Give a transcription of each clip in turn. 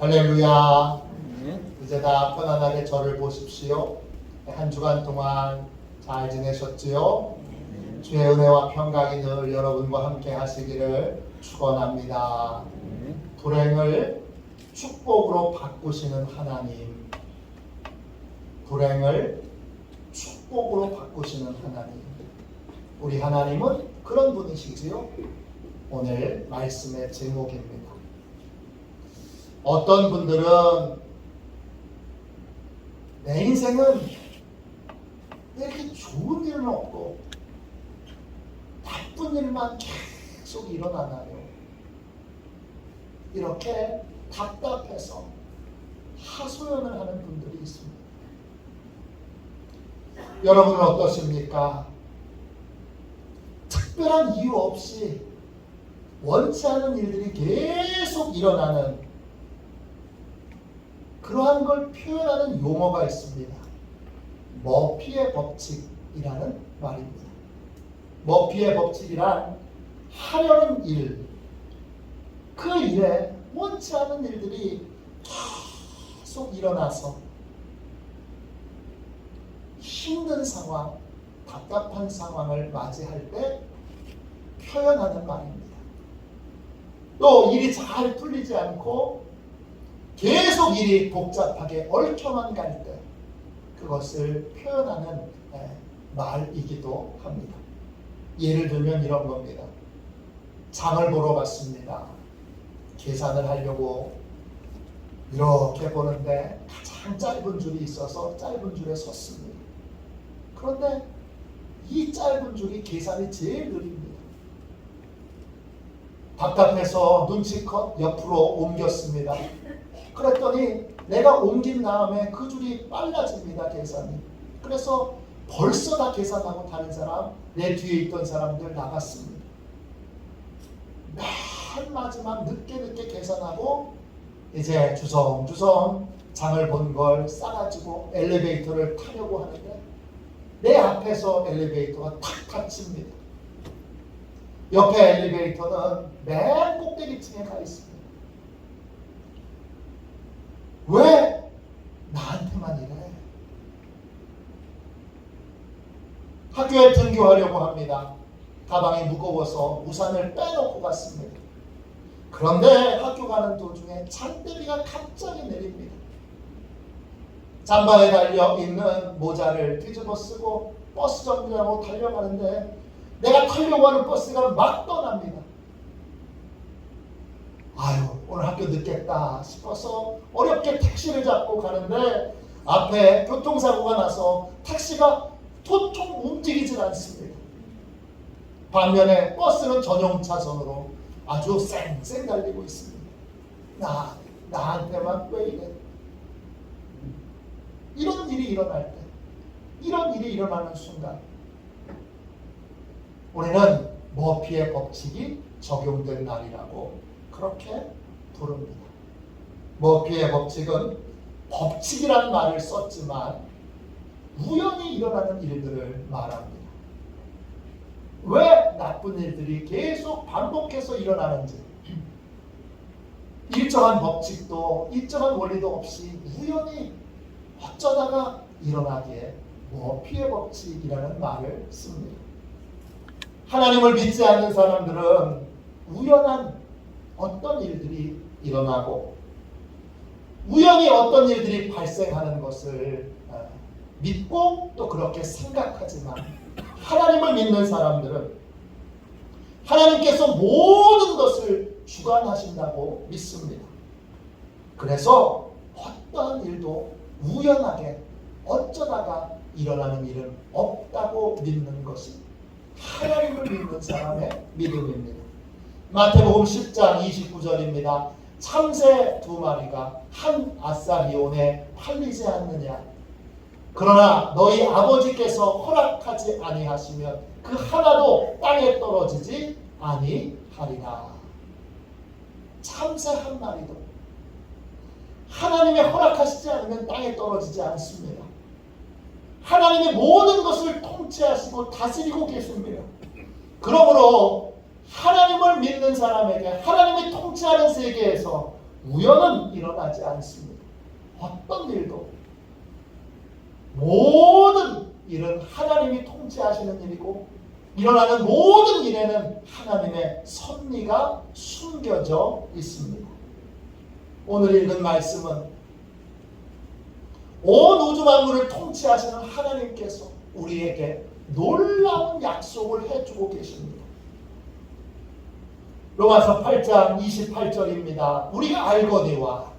할렐루야. 이제 다 편안하게 저를 보십시오. 한 주간 동안 잘 지내셨지요? 주의 은혜와 평강이 늘 여러분과 함께 하시기를 축원합니다. 불행을 축복으로 바꾸시는 하나님, 불행을 축복으로 바꾸시는 하나님, 우리 하나님은 그런 분이시지요? 오늘 말씀의 제목입니다. 어떤 분들은 내 인생은 이렇게 좋은 일은 없고 나쁜 일만 계속 일어나나요? 이렇게 답답해서 하소연을 하는 분들이 있습니다. 여러분은 어떠십니까? 특별한 이유 없이 원치 않은 일들이 계속 일어나는 그러한 걸 표현하는 용어가 있습니다. 머피의 법칙이라는 말입니다. 머피의 법칙이란 하려는 일, 그 일에 원치 않은 일들이 계속 일어나서 힘든 상황, 답답한 상황을 맞이할 때 표현하는 말입니다. 또 일이 잘 풀리지 않고 계속 일이 복잡하게 얽혀만 갈 때 그것을 표현하는 말이기도 합니다. 예를 들면 이런 겁니다. 장을 보러 갔습니다. 계산을 하려고 이렇게 보는데 가장 짧은 줄이 있어서 짧은 줄에 섰습니다. 그런데 이 짧은 줄이 계산이 제일 느립니다. 답답해서 눈치껏 옆으로 옮겼습니다. 그랬더니 내가 옮긴 다음에 그 줄이 빨라집니다. 계산이. 그래서 벌써 다 계산하고 다른 사람, 내 뒤에 있던 사람들 나갔습니다. 맨 마지막 늦게 계산하고 이제 주섬주섬 장을 본 걸 싸가지고 엘리베이터를 타려고 하는데 내 앞에서 엘리베이터가 탁 닫힙니다. 옆에 엘리베이터는 맨 꼭대기층에 가 있습니다. 왜 나한테만 이래? 학교에 등교하려고 합니다. 가방이 무거워서 우산을 빼놓고 갔습니다. 그런데 학교 가는 도중에 장대비가 갑자기 내립니다. 잠바에 달려있는 모자를 뒤집어 쓰고 버스 정류장으로 달려가는데 내가 타려고 하는 버스가 막 떠납니다. 아유, 오늘 학교 늦겠다 싶어서 어렵게 택시를 잡고 가는데 앞에 교통사고가 나서 택시가 도통 움직이질 않습니다. 반면에 버스는 전용 차선으로 아주 쌩쌩 달리고 있습니다. 나한테만 왜 이래? 이런 일이 일어날 때, 이런 일이 일어나는 순간 우리는 머피의 법칙이 적용된 날이라고 그렇게 부릅니다. 머피의 법칙은 법칙이란 말을 썼지만 우연히 일어나는 일들을 말합니다. 왜 나쁜 일들이 계속 반복해서 일어나는지 일정한 법칙도 일정한 원리도 없이 우연히 어쩌다가 일어나기에 머피의 법칙이라는 말을 씁니다. 하나님을 믿지 않는 사람들은 우연한 어떤 일들이 일어나고 우연히 어떤 일들이 발생하는 것을 믿고 또 그렇게 생각하지만 하나님을 믿는 사람들은 하나님께서 모든 것을 주관하신다고 믿습니다. 그래서 어떤 일도 우연하게 어쩌다가 일어나는 일은 없다고 믿는 것이 하나님을 믿는 사람의 믿음입니다. 마태복음 10장 29절입니다. 참새 2마리가 한 아사리온에 팔리지 않느냐? 그러나 너희 아버지께서 허락하지 아니하시면 그 하나도 땅에 떨어지지 아니하리라. 참새 한 마리도 하나님이 허락하시지 않으면 땅에 떨어지지 않습니다. 하나님이 모든 것을 통치하시고 다스리고 계십니다. 그러므로 하나님을 믿는 사람에게 하나님이 통치하는 세계에서 우연은 일어나지 않습니다. 어떤 일도 모든 일은 하나님이 통치하시는 일이고 일어나는 모든 일에는 하나님의 섭리가 숨겨져 있습니다. 오늘 읽은 말씀은 온 우주 만물을 통치하시는 하나님께서 우리에게 놀라운 약속을 해주고 계십니다. 로마서 8장 28절입니다. 우리가 알거니와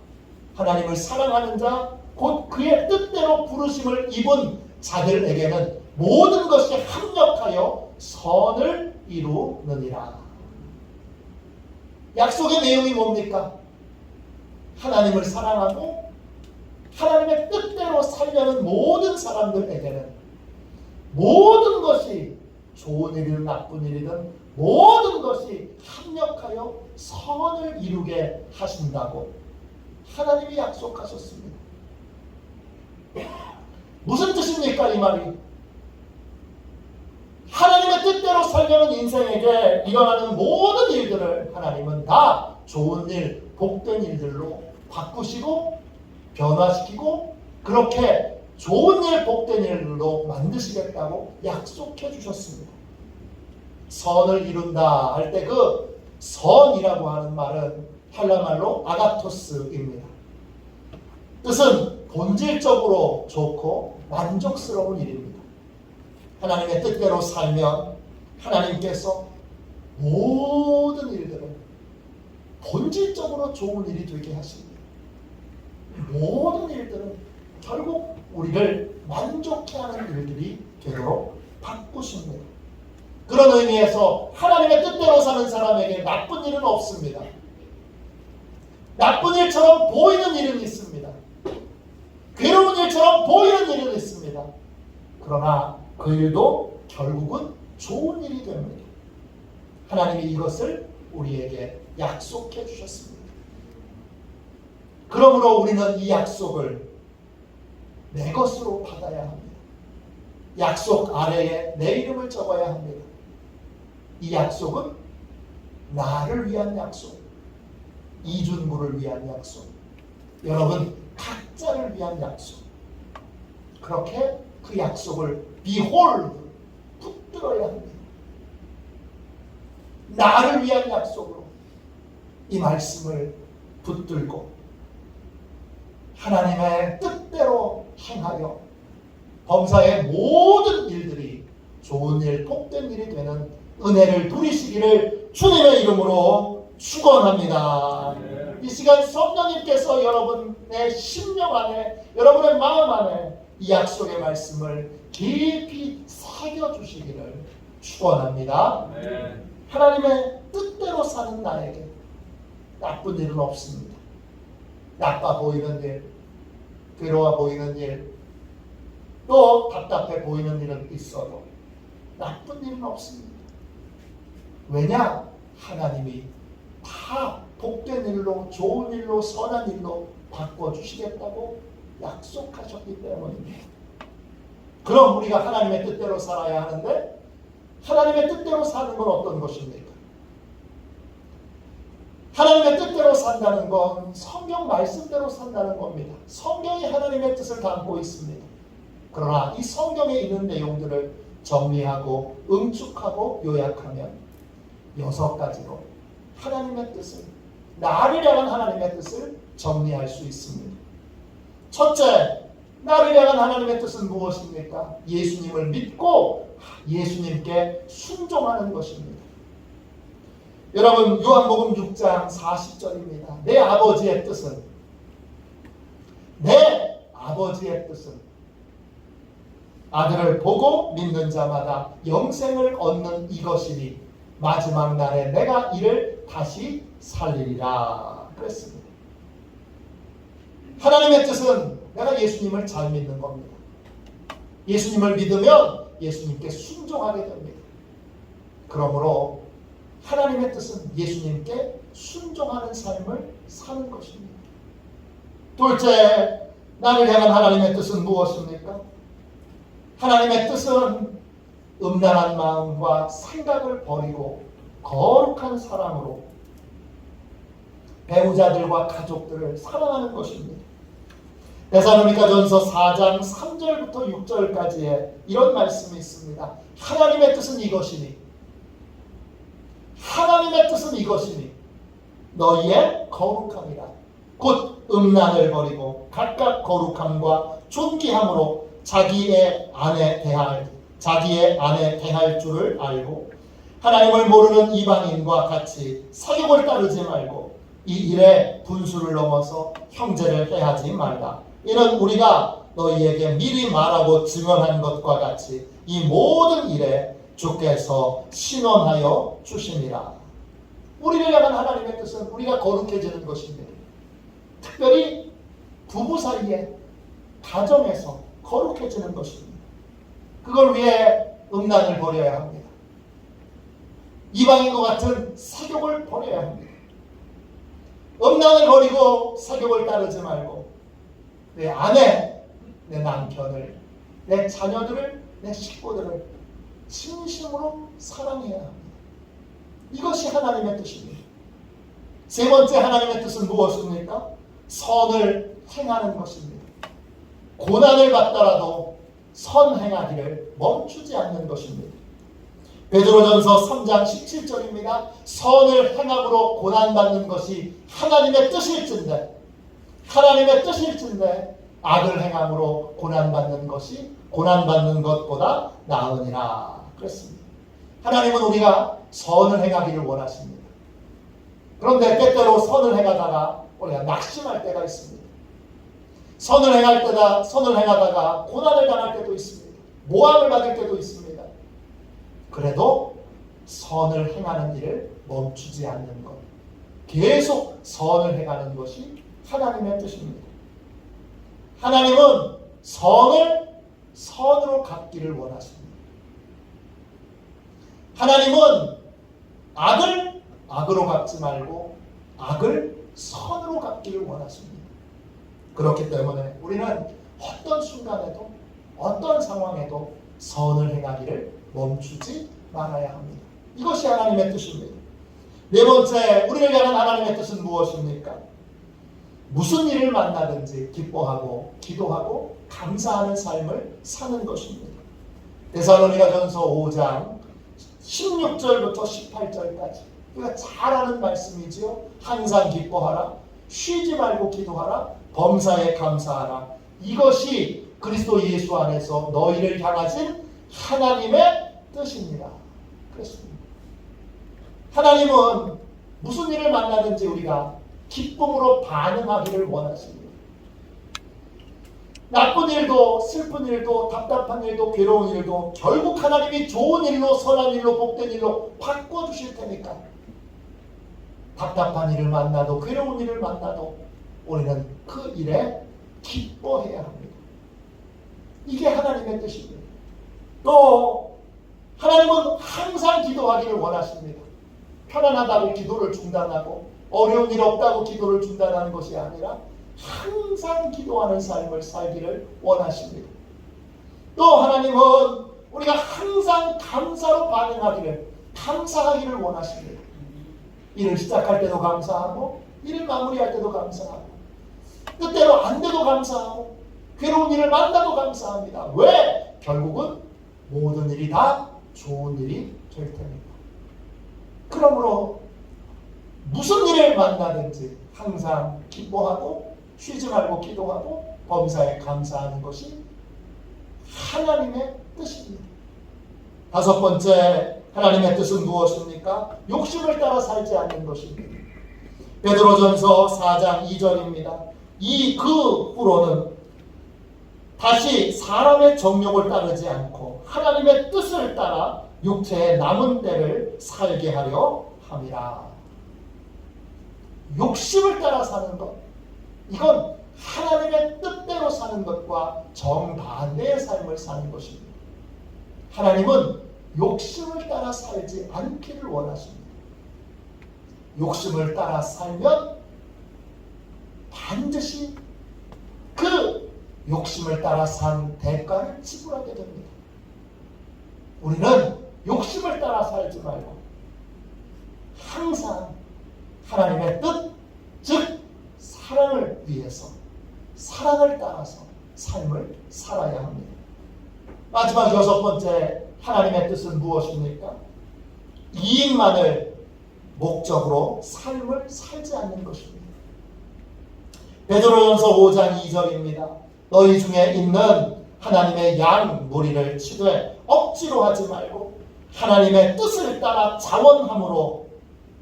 하나님을 사랑하는 자 곧 그의 뜻대로 부르심을 입은 자들에게는 모든 것이 합력하여 선을 이루느니라. 약속의 내용이 뭡니까? 하나님을 사랑하고 하나님의 뜻대로 살려는 모든 사람들에게는 모든 것이 좋은 일이든 나쁜 일이든 모든 것이 합력하여 선을 이루게 하신다고 하나님이 약속하셨습니다. 무슨 뜻입니까 이 말이? 하나님의 뜻대로 살려는 인생에게 일어나는 모든 일들을 하나님은 다 좋은 일, 복된 일들로 바꾸시고 변화시키고 그렇게 좋은 일, 복된 일로 만드시겠다고 약속해 주셨습니다. 선을 이룬다 할 때 그 선이라고 하는 말은 헬라말로 아가토스입니다. 뜻은 본질적으로 좋고 만족스러운 일입니다. 하나님의 뜻대로 살면 하나님께서 모든 일들을 본질적으로 좋은 일이 되게 하십니다. 모든 일들은 결국 우리를 만족해 하는 일들이 되도록 바꾸십니다. 그런 의미에서 하나님의 뜻대로 사는 사람에게 나쁜 일은 없습니다. 나쁜 일처럼 보이는 일은 있습니다. 괴로운 일처럼 보이는 일은 있습니다. 그러나 그 일도 결국은 좋은 일이 됩니다. 하나님이 이것을 우리에게 약속해 주셨습니다. 그러므로 우리는 이 약속을 내 것으로 받아야 합니다. 약속 아래에 내 이름을 적어야 합니다. 이 약속은 나를 위한 약속, 이준구를 위한 약속, 여러분 각자를 위한 약속. 그렇게 그 약속을 behold, 붙들어야 합니다. 나를 위한 약속으로 이 말씀을 붙들고 하나님의 뜻대로 행하여 범사의 모든 일들이 좋은 일, 복된 일이 되는 은혜를 누리시기를 주님의 이름으로 축원합니다. 이 시간 성령님께서 여러분의 심령 안에, 여러분의 마음 안에 이 약속의 말씀을 깊이 새겨주시기를 축원합니다. 하나님의 뜻대로 사는 나에게 나쁜 일은 없습니다. 나빠 보이는 일, 괴로워 보이는 일, 또 답답해 보이는 일은 있어도 나쁜 일은 없습니다. 왜냐? 하나님이 다 복된 일로, 좋은 일로, 선한 일로 바꿔주시겠다고 약속하셨기 때문입니다. 그럼 우리가 하나님의 뜻대로 살아야 하는데 하나님의 뜻대로 사는 건 어떤 것입니까? 하나님의 뜻대로 산다는 건 성경 말씀대로 산다는 겁니다. 성경이 하나님의 뜻을 담고 있습니다. 그러나 이 성경에 있는 내용들을 정리하고 응축하고 요약하면 6가지로 하나님의 뜻을, 나를 향한 하나님의 뜻을 정리할 수 있습니다. 첫째, 나를 향한 하나님의 뜻은 무엇입니까? 예수님을 믿고 예수님께 순종하는 것입니다. 여러분, 요한복음 6장 40절입니다. 내 아버지의 뜻은 아들을 보고 믿는 자마다 영생을 얻는 이것이니 마지막 날에 내가 이를 다시 살리리라 그랬습니다. 하나님의 뜻은 내가 예수님을 잘 믿는 겁니다. 예수님을 믿으면 예수님께 순종하게 됩니다. 그러므로 하나님의 뜻은 예수님께 순종하는 삶을 사는 것입니다. 둘째, 나를 향한 하나님의 뜻은 무엇입니까? 하나님의 뜻은 음란한 마음과 생각을 버리고 거룩한 사랑으로 배우자들과 가족들을 사랑하는 것입니다. 데살로니가전서 4장 3절부터 6절까지의 이런 말씀이 있습니다. 하나님의 뜻은 이것이니 너희의 거룩함이라. 곧 음란을 버리고 각각 거룩함과 존귀함으로 자기의 아내 대할 줄을 알고 하나님을 모르는 이방인과 같이 사욕을 따르지 말고 이 일에 분수를 넘어서 형제를 해하지 말라. 이는 우리가 너희에게 미리 말하고 증언한 것과 같이 이 모든 일에 주께서 신원하여 주심이라. 우리를 향한 하나님의 뜻은 우리가 거룩해지는 것입니다. 특별히 부부 사이에 가정에서 거룩해지는 것입니다. 그걸 위해 음란을 버려야 합니다. 이방인과 같은 사욕을 버려야 합니다. 음란을 버리고 사욕을 따르지 말고 내 아내, 내 남편을, 내 자녀들을, 내 식구들을 진심으로 사랑해야 합니다. 이것이 하나님의 뜻입니다. 세 번째 하나님의 뜻은 무엇입니까? 선을 행하는 것입니다. 고난을 받더라도 선 행하기를 멈추지 않는 것입니다. 베드로전서 3장 17절입니다. 선을 행함으로 고난받는 것이 하나님의 뜻일진데 악을 행함으로 고난받는 것이 고난받는 것보다 나으니라 그랬습니다. 하나님은 우리가 선을 행하기를 원하십니다. 그런데 때때로 선을 행하다가 우리가 낙심할 때가 있습니다. 선을 행하다가 고난을 당할 때도 있습니다. 모함을 받을 때도 있습니다. 그래도 선을 행하는 일을 멈추지 않는 것, 계속 선을 행하는 것이 하나님의 뜻입니다. 하나님은 선으로 갚기를 원하십니다. 하나님은 악을 악으로 갚지 말고 악을 선으로 갚기를 원하십니다. 그렇기 때문에 우리는 어떤 순간에도 어떤 상황에도 선을 행하기를 멈추지 말아야 합니다. 이것이 하나님의 뜻입니다. 네 번째, 우리를 향한 하나님의 뜻은 무엇입니까? 무슨 일을 만나든지 기뻐하고 기도하고 감사하는 삶을 사는 것입니다. 데살로니가전서 5장 16절부터 18절까지 우리가 잘 아는 말씀이지요. 항상 기뻐하라, 쉬지 말고 기도하라, 범사에 감사하라. 이것이 그리스도 예수 안에서 너희를 향하신 하나님의 뜻입니다. 그렇습니다. 하나님은 무슨 일을 만나든지 우리가 기쁨으로 반응하기를 원하십니다. 나쁜 일도 슬픈 일도 답답한 일도 괴로운 일도 결국 하나님이 좋은 일로 선한 일로 복된 일로 바꿔주실 테니까 답답한 일을 만나도 괴로운 일을 만나도 우리는 그 일에 기뻐해야 합니다. 이게 하나님의 뜻입니다. 또 하나님은 항상 기도하기를 원하십니다. 편안하다고 기도를 중단하고 어려운 일 없다고 기도를 중단하는 것이 아니라 항상 기도하는 삶을 살기를 원하십니다. 또 하나님은 우리가 항상 감사로 반응하기를, 감사하기를 원하십니다. 일을 시작할 때도 감사하고 일을 마무리할 때도 감사하고 뜻대로 안 돼도 감사하고 괴로운 일을 만나도 감사합니다. 왜? 결국은 모든 일이 다 좋은 일이 될 테니까. 그러므로 무슨 일을 만나든지 항상 기뻐하고 쉬지 말고 기도하고 범사에 감사하는 것이 하나님의 뜻입니다. 다섯 번째 하나님의 뜻은 무엇입니까? 욕심을 따라 살지 않는 것입니다. 베드로전서 4장 2절입니다. 그 후로는 다시 사람의 정욕을 따르지 않고 하나님의 뜻을 따라 육체의 남은 때를 살게 하려 함이라. 욕심을 따라 사는 것, 이건 하나님의 뜻대로 사는 것과 정반대의 삶을 사는 것입니다. 하나님은 욕심을 따라 살지 않기를 원하십니다. 욕심을 따라 살면 반드시 그 욕심을 따라 산 대가를 지불하게 됩니다. 우리는 욕심을 따라 살지 말고 항상 하나님의 뜻, 위해서 사랑을 따라서 삶을 살아야 합니다. 마지막 6번째 하나님의 뜻은 무엇입니까? 이익만을 목적으로 삶을 살지 않는 것입니다. 베드로전서 5장 2절입니다. 너희 중에 있는 하나님의 양 무리를 치되 억지로 하지 말고 하나님의 뜻을 따라 자원함으로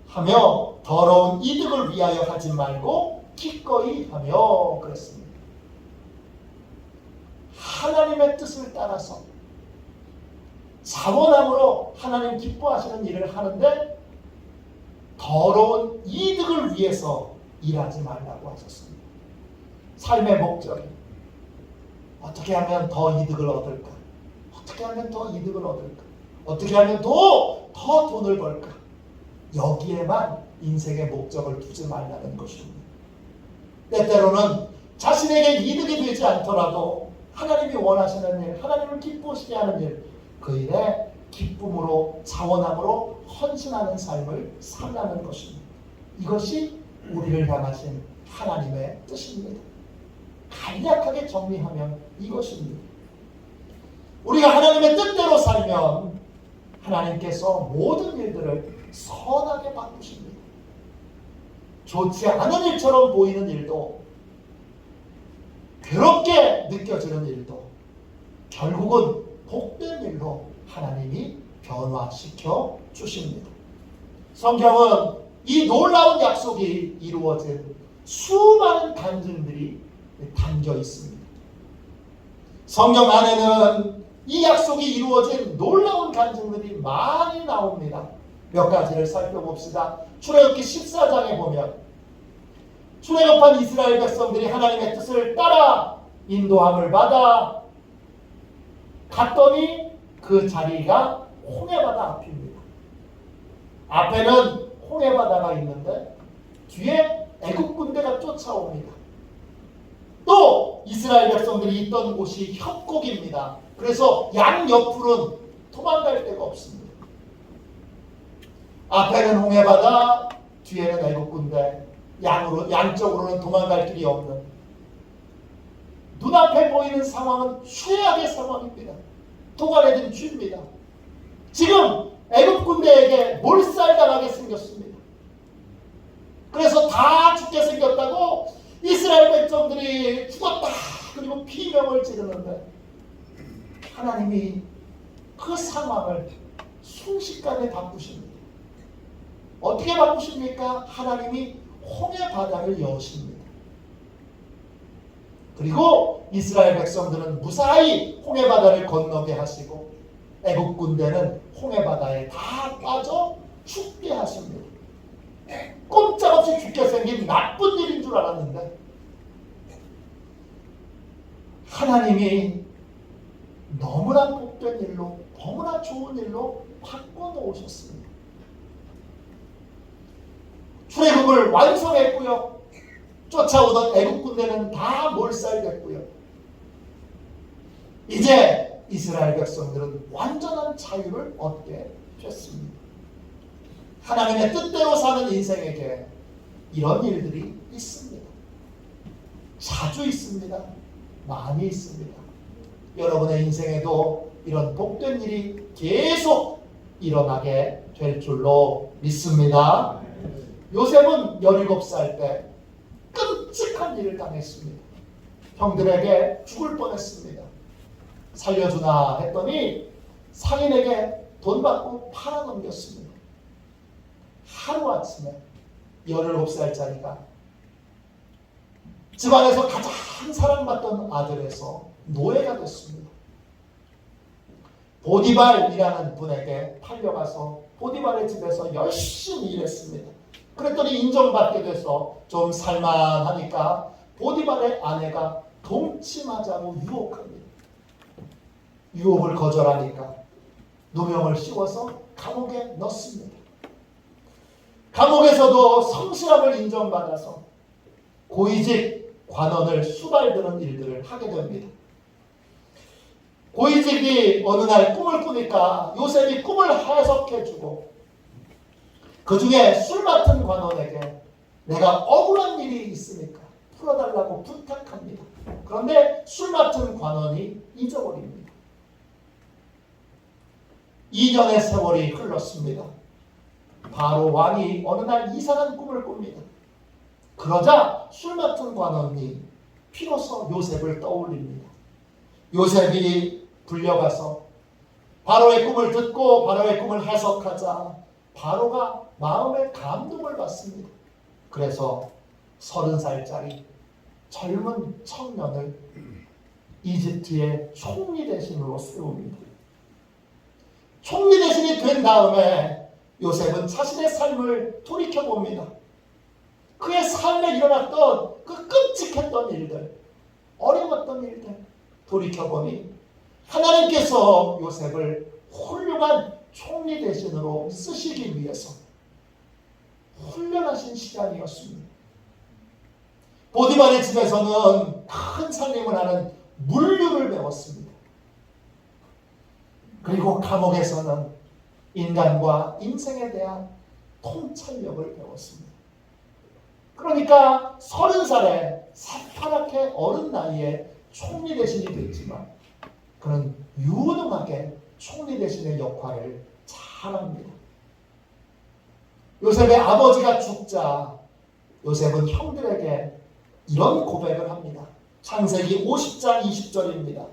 하며 더러운 이득을 위하여 하지 말고 기꺼이 하며 그랬습니다. 하나님의 뜻을 따라서 자원함으로 하나님 기뻐하시는 일을 하는데 더러운 이득을 위해서 일하지 말라고 하셨습니다. 삶의 목적이 어떻게 하면 더 이득을 얻을까? 어떻게 하면 더 이득을 얻을까? 어떻게 하면 더 돈을 벌까? 여기에만 인생의 목적을 두지 말라는 것입니다. 때때로는 자신에게 이득이 되지 않더라도 하나님이 원하시는 일, 하나님을 기쁘시게 하는 일, 그 일에 기쁨으로 자원함으로 헌신하는 삶을 살라는 것입니다. 이것이 우리를 향하신 하나님의 뜻입니다. 간략하게 정리하면 이것입니다. 우리가 하나님의 뜻대로 살면 하나님께서 모든 일들을 선하게 바꾸십니다. 좋지 않은 일처럼 보이는 일도, 괴롭게 느껴지는 일도 결국은 복된 일로 하나님이 변화시켜 주십니다. 성경은 이 놀라운 약속이 이루어진 수많은 간증들이 담겨 있습니다. 성경 안에는 이 약속이 이루어진 놀라운 간증들이 많이 나옵니다. 몇 가지를 살펴봅시다. 출애굽기 14장에 보면 출애굽한 이스라엘 백성들이 하나님의 뜻을 따라 인도함을 받아 갔더니 그 자리가 홍해바다 앞입니다. 앞에는 홍해바다가 있는데 뒤에 애국 군대가 쫓아옵니다. 또 이스라엘 백성들이 있던 곳이 협곡입니다. 그래서 양옆으로는 도망갈 데가 없습니다. 앞에는 홍해바다, 뒤에는 애국 군대, 양쪽으로는 도망갈 길이 없는 눈앞에 보이는 상황은 최악의 상황입니다. 도가내진 쥐입니다. 지금 애국 군대에게 몰살당하게 생겼습니다. 그래서 다 죽게 생겼다고 이스라엘 백성들이 죽었다 그리고 비명을 지르는데 하나님이 그 상황을 순식간에 바꾸십니다. 어떻게 바꾸십니까? 하나님이 홍해 바다를 여십니다. 그리고 이스라엘 백성들은 무사히 홍해 바다를 건너게 하시고 애국 군대는 홍해 바다에 다 빠져 죽게 하십니다. 꼼짝없이 죽게 생긴 나쁜 일인 줄 알았는데 하나님이 너무나 복된 일로, 너무나 좋은 일로 바꿔놓으셨습니다. 출애굽을 완성했고요. 쫓아오던 애국 군대는 다 몰살됐고요. 이제 이스라엘 백성들은 완전한 자유를 얻게 됐습니다. 하나님의 뜻대로 사는 인생에게 이런 일들이 있습니다. 자주 있습니다. 많이 있습니다. 여러분의 인생에도 이런 복된 일이 계속 일어나게 될 줄로 믿습니다. 요셉은 17살 때 끔찍한 일을 당했습니다. 형들에게 죽을 뻔했습니다. 살려주나 했더니 상인에게 돈 받고 팔아넘겼습니다. 하루아침에 17살짜리가 집안에서 가장 사랑받던 아들에서 노예가 됐습니다. 보디발이라는 분에게 팔려가서 보디발의 집에서 열심히 일했습니다. 그랬더니 인정받게 돼서 좀 살만하니까 보디발의 아내가 동침하자고 유혹합니다. 유혹을 거절하니까 누명을 씌워서 감옥에 넣습니다. 감옥에서도 성실함을 인정받아서 고위직 관원을 수발드는 일들을 하게 됩니다. 고위직이 어느 날 꿈을 꾸니까 요셉이 꿈을 해석해주고 그 중에 술 맡은 관원에게 내가 억울한 일이 있으니까 풀어달라고 부탁합니다. 그런데 술 맡은 관원이 잊어버립니다. 2년의 세월이 흘렀습니다. 바로 왕이 어느 날 이상한 꿈을 꿉니다. 그러자 술 맡은 관원이 비로소 요셉을 떠올립니다. 요셉이 불려가서 바로의 꿈을 듣고 바로의 꿈을 해석하자 바로가 마음의 감동을 받습니다. 그래서 30살짜리 젊은 청년을 이집트의 총리 대신으로 세웁니다. 총리 대신이 된 다음에 요셉은 자신의 삶을 돌이켜봅니다. 그의 삶에 일어났던 그 끔찍했던 일들, 어려웠던 일들 돌이켜보니 하나님께서 요셉을 훌륭한 총리 대신으로 쓰시기 위해서 훈련하신 시간이었습니다. 보디발의 집에서는 큰 살림을 하는 물류를 배웠습니다. 그리고 감옥에서는 인간과 인생에 대한 통찰력을 배웠습니다. 그러니까 30살에 새파랗게 어린 나이에 총리 대신이 됐지만 그는 유능하게 총리 대신의 역할을 잘합니다. 요셉의 아버지가 죽자 요셉은 형들에게 이런 고백을 합니다. 창세기 50장 20절입니다.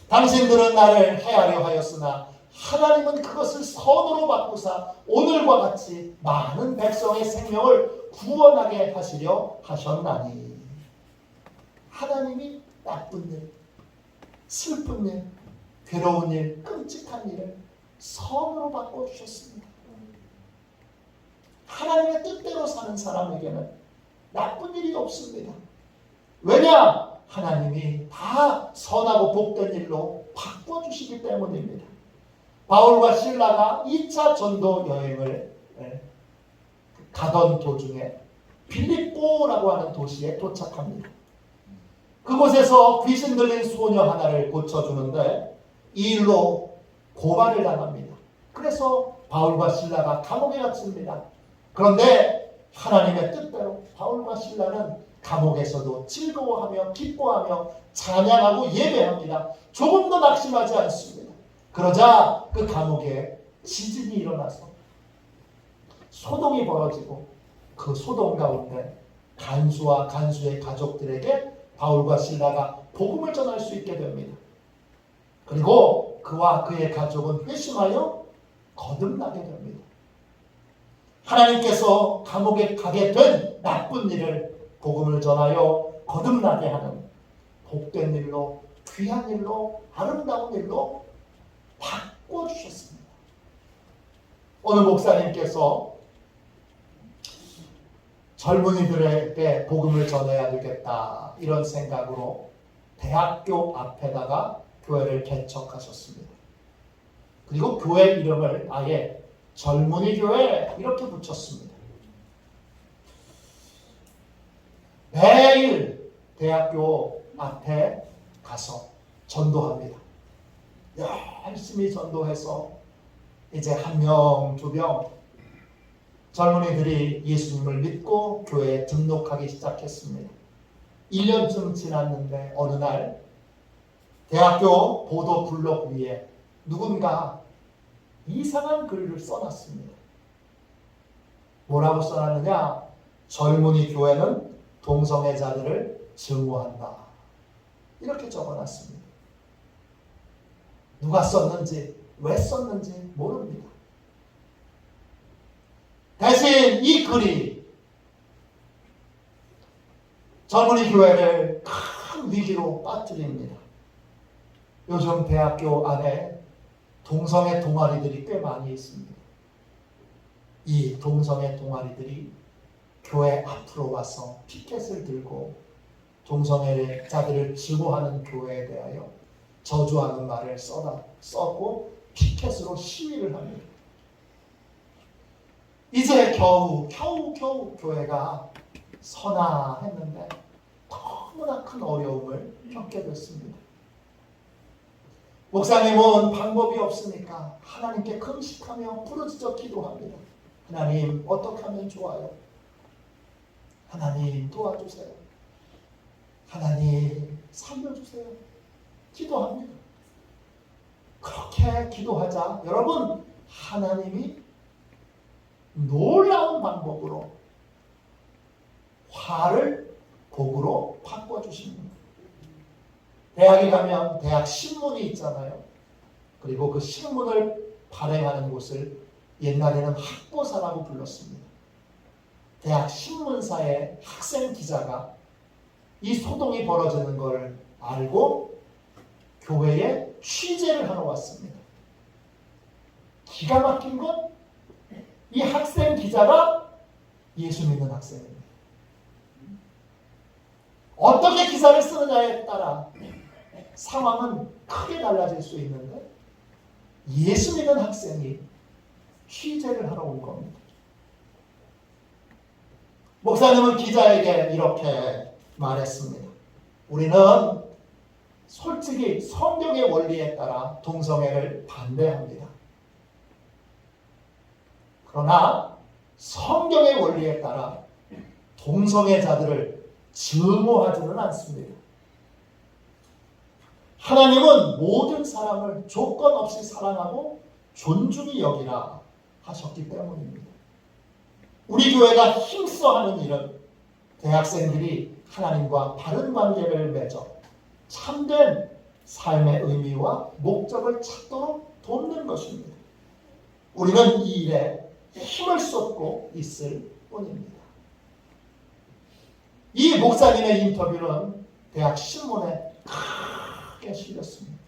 당신들은 나를 해하려 하였으나 하나님은 그것을 선으로 바꾸사 오늘과 같이 많은 백성의 생명을 구원하게 하시려 하셨나니. 하나님이 나쁜 일, 슬픈 일, 괴로운 일, 끔찍한 일을 선으로 바꿔주셨습니다. 하나님의 뜻대로 사는 사람에게는 나쁜 일이 없습니다. 왜냐? 하나님이 다 선하고 복된 일로 바꿔주시기 때문입니다. 바울과 실라가 2차 전도 여행을 가던 도중에 빌립보라고 하는 도시에 도착합니다. 그곳에서 귀신 들린 소녀 하나를 고쳐주는데 이 일로 고발을 당합니다. 그래서 바울과 실라가 감옥에 갇힙니다. 그런데 하나님의 뜻대로 바울과 실라는 감옥에서도 즐거워하며 기뻐하며 찬양하고 예배합니다. 조금도 낙심하지 않습니다. 그러자 그 감옥에 지진이 일어나서 소동이 벌어지고 그 소동 가운데 간수와 간수의 가족들에게 바울과 실라가 복음을 전할 수 있게 됩니다. 그리고 그와 그의 가족은 회심하여 거듭나게 됩니다. 하나님께서 감옥에 가게 된 나쁜 일을 복음을 전하여 거듭나게 하는 복된 일로, 귀한 일로, 아름다운 일로 바꿔주셨습니다. 오늘 목사님께서 젊은이들에게 복음을 전해야 되겠다 이런 생각으로 대학교 앞에다가 교회를 개척하셨습니다. 그리고 교회 이름을 아예 젊은이 교회 이렇게 붙였습니다. 매일 대학교 앞에 가서 전도합니다. 열심히 전도해서 이제 1명, 2명 젊은이들이 예수님을 믿고 교회에 등록하기 시작했습니다. 1년쯤 지났는데 어느 날 대학교 보도 블록 위에 누군가 이상한 글을 써놨습니다. 뭐라고 써놨느냐? 젊은이 교회는 동성애자들을 증오한다. 이렇게 적어놨습니다. 누가 썼는지, 왜 썼는지 모릅니다. 대신 이 글이 젊은이 교회를 큰 위기로 빠뜨립니다. 요즘 대학교 안에 동성애 동아리들이 꽤 많이 있습니다. 이 동성애 동아리들이 교회 앞으로 와서 피켓을 들고 동성애자들을 증오하는 교회에 대하여 저주하는 말을 써고 피켓으로 시위를 합니다. 이제 겨우 교회가 서나 했는데 너무나 큰 어려움을 겪게 됐습니다. 목사님은 방법이 없으니까 하나님께 금식하며 부르짖어 기도합니다. 하나님 어떻게 하면 좋아요? 하나님 도와주세요. 하나님 살려주세요. 기도합니다. 그렇게 기도하자 여러분 하나님이 놀라운 방법으로 화를 복으로 바꿔주십니다. 대학에 가면 대학 신문이 있잖아요. 그리고 그 신문을 발행하는 곳을 옛날에는 학보사라고 불렀습니다. 대학 신문사의 학생 기자가 이 소동이 벌어지는 걸 알고 교회에 취재를 하러 왔습니다. 기가 막힌 건 이 학생 기자가 예수 믿는 학생입니다. 어떻게 기사를 쓰느냐에 따라 상황은 크게 달라질 수 있는데 예수 믿는 학생이 취재를 하러 온 겁니다. 목사님은 기자에게 이렇게 말했습니다. 우리는 솔직히 성경의 원리에 따라 동성애를 반대합니다. 그러나 성경의 원리에 따라 동성애자들을 증오하지는 않습니다. 하나님은 모든 사람을 조건 없이 사랑하고 존중히 여기라 하셨기 때문입니다. 우리 교회가 힘써 하는 일은 대학생들이 하나님과 바른 관계를 맺어 참된 삶의 의미와 목적을 찾도록 돕는 것입니다. 우리는 이 일에 힘을 쏟고 있을 뿐입니다. 이 목사님의 인터뷰는 대학 신문에 크게 실렸습니다.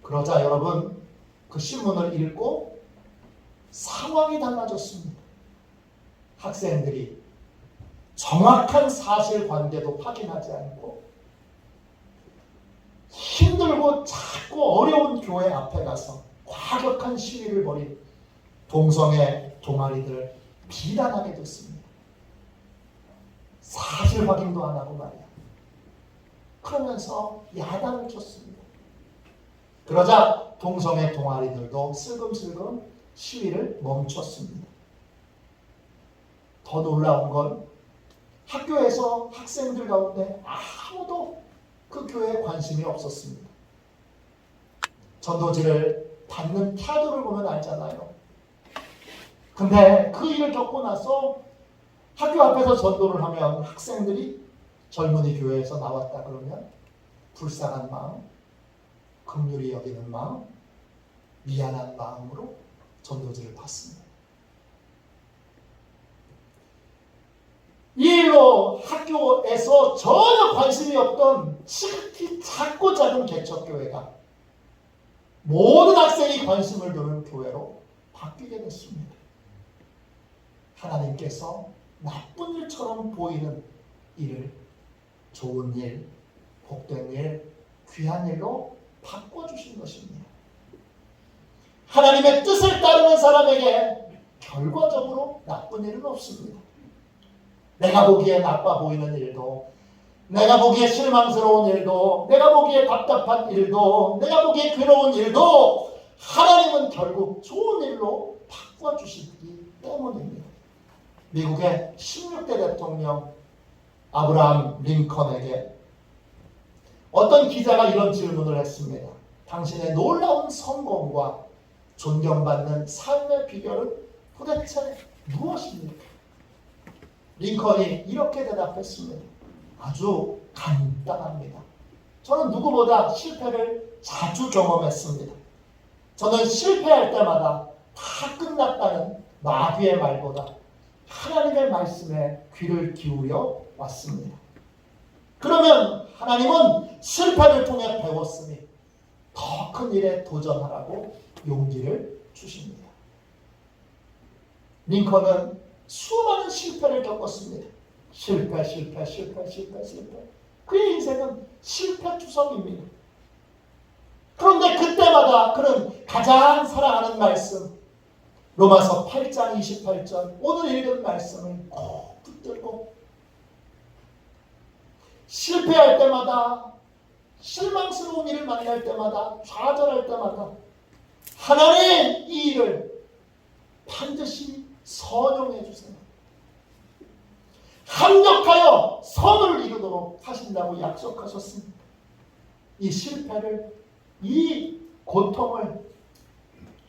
그러자 여러분 그 신문을 읽고 상황이 달라졌습니다. 학생들이 정확한 사실관계도 확인하지 않고 힘들고 작고 어려운 교회 앞에 가서 과격한 시위를 벌인 동성애 동아리들을 비난하게 됐습니다. 사실 확인도 안 하고 말이야. 그러면서 야단을 쳤습니다. 그러자 동성애 동아리들도 슬금슬금 시위를 멈췄습니다. 더 놀라운 건 학교에서 학생들 가운데 아무도 그 교회에 관심이 없었습니다. 전도지를 받는 태도를 보면 알잖아요. 근데 그 일을 겪고 나서 학교 앞에서 전도를 하면 학생들이 젊은이 교회에서 나왔다 그러면 불쌍한 마음, 긍휼히 여기는 마음, 미안한 마음으로 전도지를 받습니다. 이 일로 학교에서 전혀 관심이 없던 지극히 작고 작은 개척교회가 모든 학생이 관심을 두는 교회로 바뀌게 됐습니다. 하나님께서 나쁜 일처럼 보이는 일을 좋은 일, 복된 일, 귀한 일로 바꿔주신 것입니다. 하나님의 뜻을 따르는 사람에게 결과적으로 나쁜 일은 없습니다. 내가 보기에 나빠 보이는 일도, 내가 보기에 실망스러운 일도, 내가 보기에 답답한 일도, 내가 보기에 괴로운 일도 하나님은 결국 좋은 일로 바꿔주시기 때문입니다. 미국의 16대 대통령 아브라함 링컨에게 어떤 기자가 이런 질문을 했습니다. 당신의 놀라운 성공과 존경받는 삶의 비결은 도대체 무엇입니까? 링컨이 이렇게 대답했습니다. 아주 간단합니다. 저는 누구보다 실패를 자주 경험했습니다. 저는 실패할 때마다 다 끝났다는 마귀의 말보다 하나님의 말씀에 귀를 기울여 왔습니다. 그러면 하나님은 실패를 통해 배웠으니 더 큰 일에 도전하라고 용기를 주십니다. 링컨은 수많은 실패를 겪었습니다. 실패. 그의 인생은 실패투성입니다. 그런데 그때마다 그는 가장 사랑하는 말씀 로마서 8장 28절 오늘 읽은 말씀을 꼭 붙들고 실패할 때마다 실망스러운 일을 만날 때마다 좌절할 때마다 하나님 이 일을 반드시 선용해 주세요. 합력하여 선을 이루도록 하신다고 약속하셨습니다. 이 실패를, 이 고통을,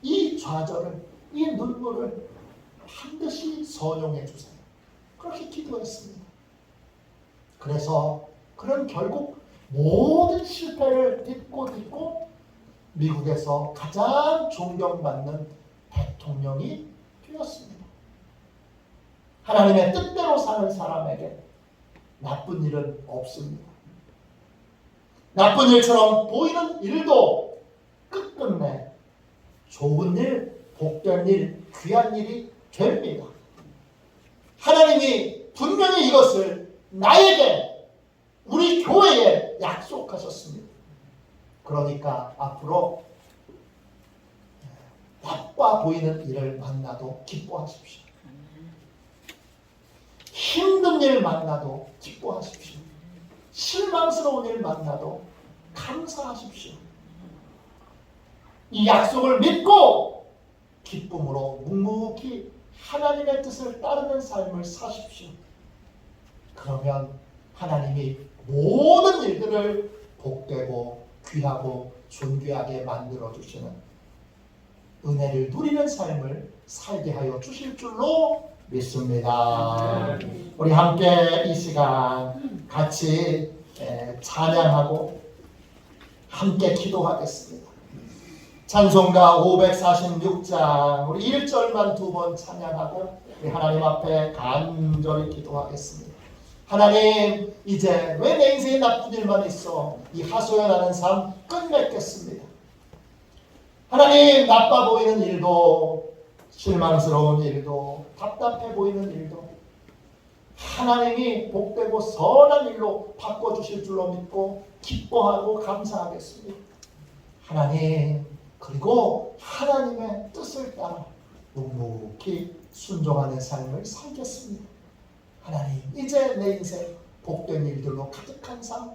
이 좌절을, 이 눈물을 반드시 선용해 주세요. 그렇게 기도했습니다. 그래서 그런 결국 모든 실패를 딛고 미국에서 가장 존경받는 대통령이 되었습니다. 하나님의 뜻대로 사는 사람에게 나쁜 일은 없습니다. 나쁜 일처럼 보이는 일도 끝끝내 좋은 일, 복된 일, 귀한 일이 됩니다. 하나님이 분명히 이것을 나에게, 우리 교회에 약속하셨습니다. 그러니까 앞으로 나빠 보이는 일을 만나도 기뻐하십시오. 힘든 일 만나도 기뻐하십시오. 실망스러운 일 만나도 감사하십시오. 이 약속을 믿고 기쁨으로 묵묵히 하나님의 뜻을 따르는 삶을 사십시오. 그러면 하나님이 모든 일들을 복되고 귀하고 존귀하게 만들어주시는 은혜를 누리는 삶을 살게 하여 주실 줄로 믿습니다. 우리 함께 이 시간 같이 찬양하고 함께 기도하겠습니다. 찬송가 546장 우리 1절만 2번 찬양하고 우리 하나님 앞에 간절히 기도하겠습니다. 하나님, 이제 왜 내 인생에 나쁜 일만 있어? 이 하소연하는 삶 끝맺겠습니다. 하나님, 나빠 보이는 일도, 실망스러운 일도, 답답해 보이는 일도 하나님이 복되고 선한 일로 바꿔주실 줄로 믿고 기뻐하고 감사하겠습니다. 하나님, 그리고 하나님의 뜻을 따라 묵묵히 순종하는 삶을 살겠습니다. 하나님, 이제 내 인생 복된 일들로 가득한 삶,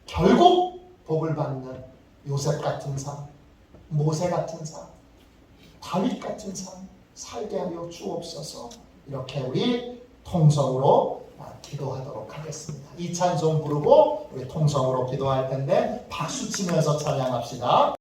결국 복을 받는 요셉 같은 삶, 모세 같은 삶, 다윗 같은 삶 살게 하여 주옵소서. 이렇게 우리 통성으로 기도하도록 하겠습니다. 이 찬송 부르고 우리 통성으로 기도할 텐데 박수 치면서 찬양합시다.